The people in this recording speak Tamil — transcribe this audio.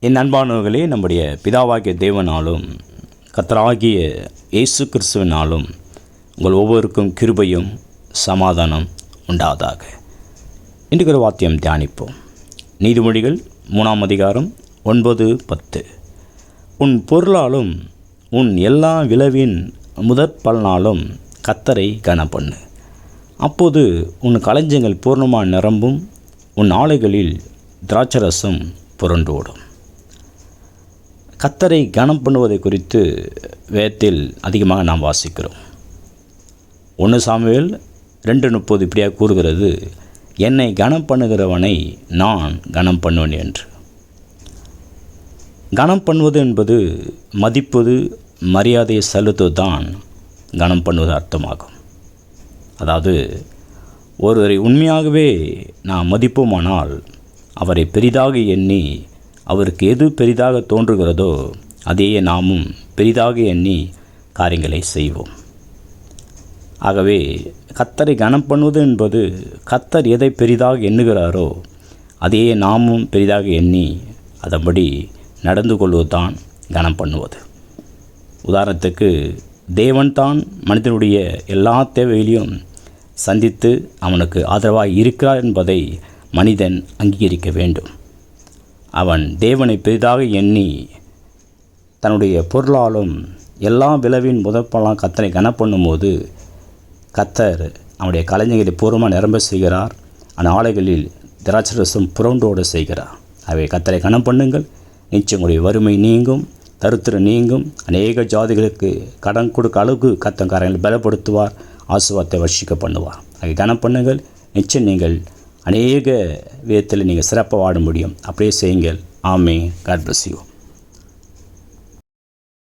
என் அன்பானவர்களே, நம்முடைய பிதாவாகிய தேவனாலும் கர்த்தராகிய இயேசு கிறிஸ்துவினாலும் உங்கள் ஒவ்வொருக்கும் கிருபையும் சமாதானம் உண்டாவதாக. இன்றைக்கு ஒரு வாக்கியம் தியானிப்போம். நீதிமொழிகள் 3ஆம் அதிகாரம் 9-10. உன் பொருளாலும் உன் எல்லா விளைவின் முதற் பலனாலும் கர்த்தரை கனப்பண்ணு. அப்போது உன் களஞ்சியங்கள் பூர்ணமாக நிரம்பும், உன் ஆலைகளில் திராட்சரசம் புரண்டோடும். கர்த்தரை கனம் பண்ணுவதை குறித்து வேதத்தில் அதிகமாக நாம் வாசிக்கிறோம். 1 சாமுவேல் 2:30 இப்படியாக கூறுகிறது, என்னை கனம் பண்ணுகிறவனை நான் கனம் பண்ணுவேன் என்று. கனம் பண்ணுவது என்பது மதிப்பது, மரியாதையை செலுத்துவது தான் கனம் பண்ணுவது அர்த்தமாகும். அதாவது ஒருவரை உண்மையாகவே நாம் மதிப்போமானால் அவரை பெரிதாக எண்ணி அவருக்கு எது பெரிதாக தோன்றுகிறதோ அதையே நாமும் பெரிதாக எண்ணி காரியங்களை செய்வோம். ஆகவே கர்த்தரை கனம் பண்ணுவது என்பது கர்த்தர் எதை பெரிதாக எண்ணுகிறாரோ அதையே நாமும் பெரிதாக எண்ணி அதன்படி நடந்து கொள்வதுதான் கனம் பண்ணுவது. உதாரணத்துக்கு, தேவன் தான் மனிதனுடைய எல்லா தேவைகளையும் சந்தித்து அவனுக்கு ஆதரவாக இருக்கிறார் என்பதை மனிதன் அங்கீகரிக்க வேண்டும். அவன் தேவனை பெரிதாக எண்ணி தன்னுடைய பொருளாலும் எல்லா விளைவின் முதற்பலாம் கர்த்தரை கனப்பண்ணும் போது கர்த்தர் அவனுடைய களஞ்சியங்களை பூர்வமாக நிரம்ப செய்கிறார். அந்த ஆலைகளில் திராட்சரசம் புரண்டோடு செய்கிறார். அவை கர்த்தரை கனம் பண்ணுங்கள், நிச்சயம் உங்களுடைய வறுமை நீங்கும், தரித்திரம் நீங்கும். அநேக ஜாதிகளுக்கு கடன் கொடுக்க அளவுக்கு கர்த்தர் காரியங்களை பலப்படுத்துவார், ஆசீர்வாதத்தை வர்ஷிக்க பண்ணுவார். அதை கனம் பண்ணுங்கள், நிச்சயம் நீங்கள் அநேக விதத்தில் நீங்கள் சிறப்பாக வாழ முடியும். அப்படியே செய்யுங்கள். ஆமென். God bless you.